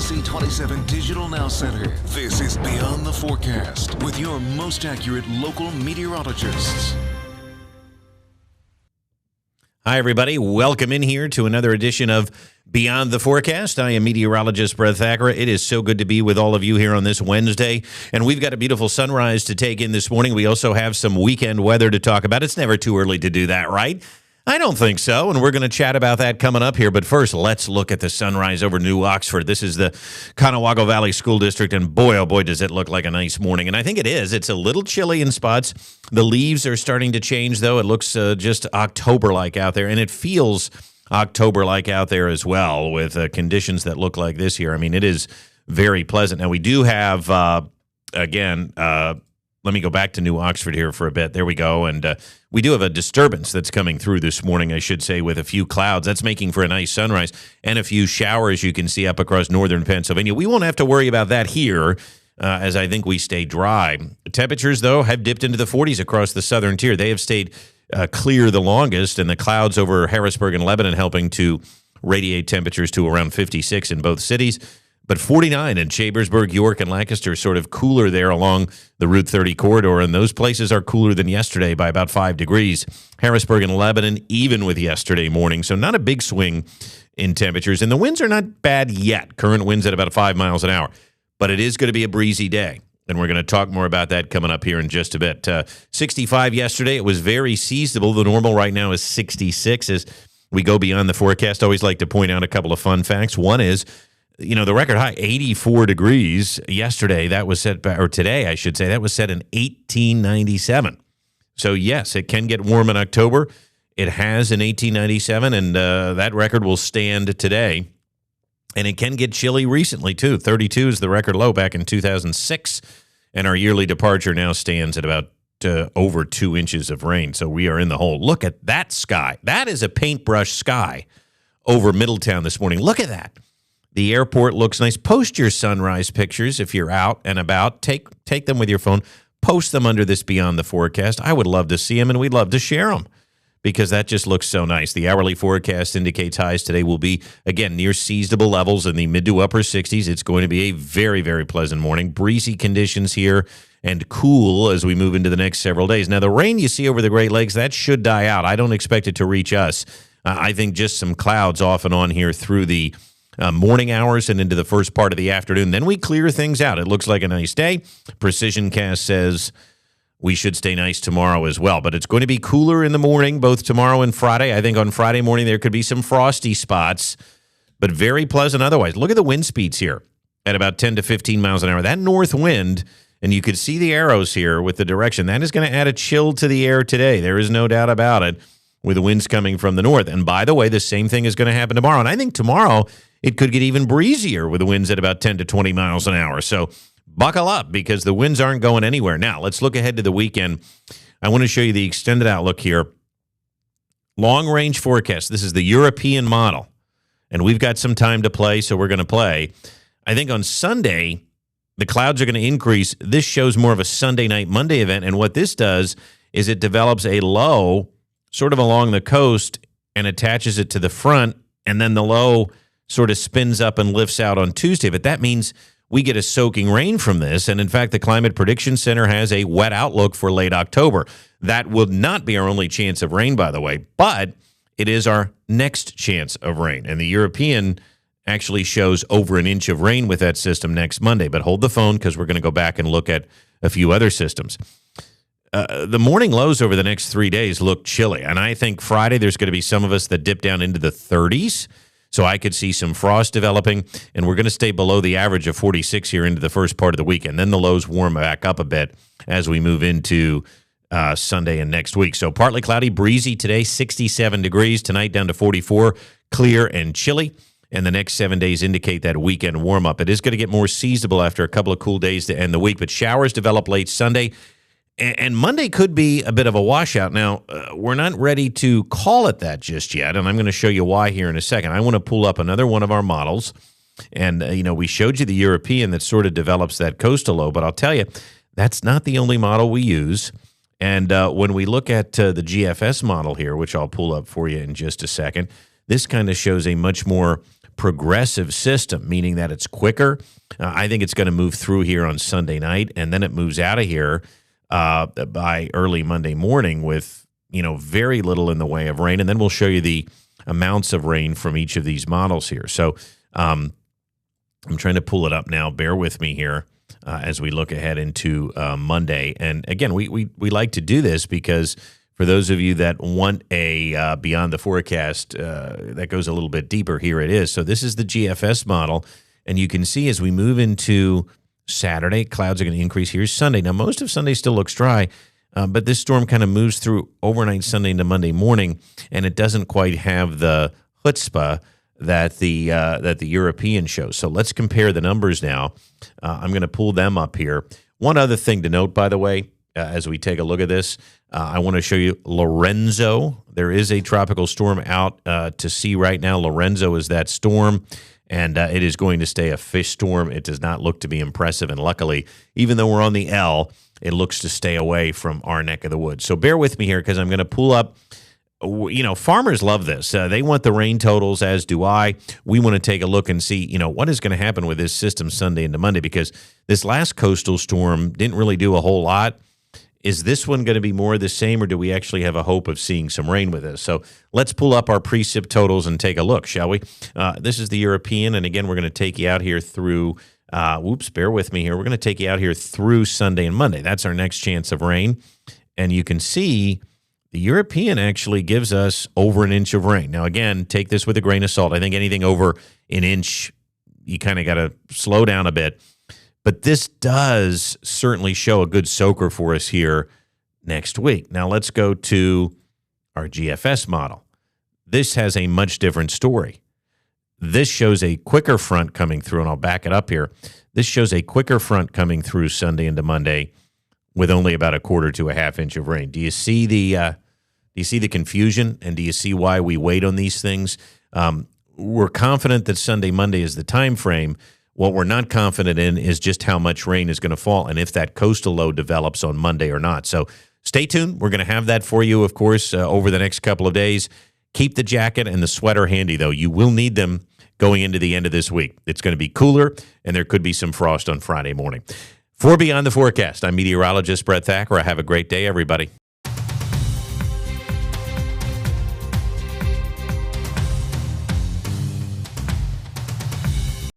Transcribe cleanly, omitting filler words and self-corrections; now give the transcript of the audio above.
C27 Digital Now Center. This is Beyond the Forecast with your most accurate local meteorologists. Hi, everybody. Welcome in here to another edition of Beyond the Forecast. I am Meteorologist Brett Thackara. It is so good to be with all of you here on this Wednesday. And we've got a beautiful sunrise to take in this morning. We also have some weekend weather to talk about. It's never too early to do that, right? I don't think so, and we're going to chat about that coming up here. But first, let's look at the sunrise over New Oxford. This is the Conewago Valley School District, and boy, oh boy, does it look like a nice morning. And I think it is. It's a little chilly in spots. The leaves are starting to change, though. It looks just October-like out there, and it feels October-like out there as well with conditions that look like this here. I mean, it is very pleasant. Now, we do have, let me go back to New Oxford here for a bit. There we go. And we do have a disturbance that's coming through this morning, I should say, with a few clouds. That's making for a nice sunrise and a few showers you can see up across northern Pennsylvania. We won't have to worry about that here as I think we stay dry. Temperatures, though, have dipped into the 40s across the southern tier. They have stayed clear the longest, and the clouds over Harrisburg and Lebanon helping to radiate temperatures to around 56 in both cities. But 49 in Chambersburg, York, and Lancaster, sort of cooler there along the Route 30 corridor, and those places are cooler than yesterday by about 5 degrees. Harrisburg and Lebanon, even with yesterday morning, so not a big swing in temperatures. And the winds are not bad yet. Current winds at about 5 miles an hour. But it is going to be a breezy day, and we're going to talk more about that coming up here in just a bit. 65 yesterday. It was very seasonable. The normal right now is 66. As we go beyond the forecast, I always like to point out a couple of fun facts. One is, you know, the record high, 84 degrees yesterday, that was set, or today, I should say, that was set in 1897. So, yes, it can get warm in October. It has in 1897, and that record will stand today. And it can get chilly recently, too. 32 is the record low back in 2006, and our yearly departure now stands at about over 2 inches of rain. So we are in the hole. Look at that sky. That is a paintbrush sky over Middletown this morning. Look at that. The airport looks nice. Post your sunrise pictures if you're out and about. Take them with your phone. Post them under this Beyond the Forecast. I would love to see them, and we'd love to share them because that just looks so nice. The hourly forecast indicates highs today will be, again, near seasonable levels in the mid to upper 60s. It's going to be a very, very pleasant morning. Breezy conditions here and cool as we move into the next several days. Now, the rain you see over the Great Lakes, that should die out. I don't expect it to reach us. I think just some clouds off and on here through the morning hours and into the first part of the afternoon. Then we clear things out. It looks like a nice day. Precision Cast says we should stay nice tomorrow as well. But it's going to be cooler in the morning, both tomorrow and Friday. I think on Friday morning there could be some frosty spots, but very pleasant otherwise. Look at the wind speeds here at about 10 to 15 miles an hour. That north wind, and you could see the arrows here with the direction, that is going to add a chill to the air today. There is no doubt about it with the winds coming from the north. And by the way, the same thing is going to happen tomorrow. And I think tomorrow it could get even breezier with the winds at about 10 to 20 miles an hour. So buckle up because the winds aren't going anywhere. Now, let's look ahead to the weekend. I want to show you the extended outlook here. Long-range forecast. This is the European model. And we've got some time to play, so we're going to play. I think on Sunday, the clouds are going to increase. This shows more of a Sunday night, Monday event. And what this does is it develops a low sort of along the coast and attaches it to the front. And then the low sort of spins up and lifts out on Tuesday. But that means we get a soaking rain from this. And in fact, the Climate Prediction Center has a wet outlook for late October. That would not be our only chance of rain, by the way, but it is our next chance of rain. And the European actually shows over an inch of rain with that system next Monday. But hold the phone because we're going to go back and look at a few other systems. The morning lows over the next 3 days look chilly. And I think Friday there's going to be some of us that dip down into the 30s. So I could see some frost developing, and we're going to stay below the average of 46 here into the first part of the weekend. Then the lows warm back up a bit as we move into Sunday and next week. So partly cloudy, breezy today, 67 degrees. Tonight down to 44, clear and chilly. And the next 7 days indicate that weekend warm-up. It is going to get more seasonable after a couple of cool days to end the week, but showers develop late Sunday. And Monday could be a bit of a washout. Now, we're not ready to call it that just yet, and I'm going to show you why here in a second. I want to pull up another one of our models, and, we showed you the European that sort of develops that coastal low, but I'll tell you, that's not the only model we use. And when we look at the GFS model here, which I'll pull up for you in just a second, this kind of shows a much more progressive system, meaning that it's quicker. I think it's going to move through here on Sunday night, and then it moves out of here by early Monday morning with, very little in the way of rain. And then we'll show you the amounts of rain from each of these models here. So I'm trying to pull it up now. Bear with me here as we look ahead into Monday. And again, we like to do this because for those of you that want a Beyond the Forecast that goes a little bit deeper, here it is. So this is the GFS model. And you can see as we move into Saturday, clouds are going to increase. Here's Sunday. Now, most of Sunday still looks dry, but this storm kind of moves through overnight Sunday into Monday morning, and it doesn't quite have the chutzpah that the European shows. So let's compare the numbers now. I'm going to pull them up here. One other thing to note, by the way, as we take a look at this, I want to show you Lorenzo. There is a tropical storm out to sea right now. Lorenzo is that storm, and it is going to stay a fish storm. It does not look to be impressive, and luckily, even though we're on the L, it looks to stay away from our neck of the woods. So bear with me here because I'm going to pull up. Farmers love this. They want the rain totals, as do I. We want to take a look and see, what is going to happen with this system Sunday into Monday, because this last coastal storm didn't really do a whole lot. Is this one going to be more of the same, or do we actually have a hope of seeing some rain with this? So let's pull up our precip totals and take a look, shall we? This is the European, and again, we're going to take you out here through, bear with me here. We're going to take you out here through Sunday and Monday. That's our next chance of rain. And you can see the European actually gives us over an inch of rain. Now, again, take this with a grain of salt. I think anything over an inch, you kind of got to slow down a bit. But this does certainly show a good soaker for us here next week. Now let's go to our GFS model. This has a much different story. This shows a quicker front coming through, and I'll back it up here. This shows a quicker front coming through Sunday into Monday with only about a quarter to a half inch of rain. Do you see the confusion, and do you see why we wait on these things? We're confident that Sunday, Monday is the time frame. What we're not confident in is just how much rain is going to fall and if that coastal low develops on Monday or not. So stay tuned. We're going to have that for you, of course, over the next couple of days. Keep the jacket and the sweater handy, though. You will need them going into the end of this week. It's going to be cooler, and there could be some frost on Friday morning. For Beyond the Forecast, I'm meteorologist Brett Thackara. Have a great day, everybody.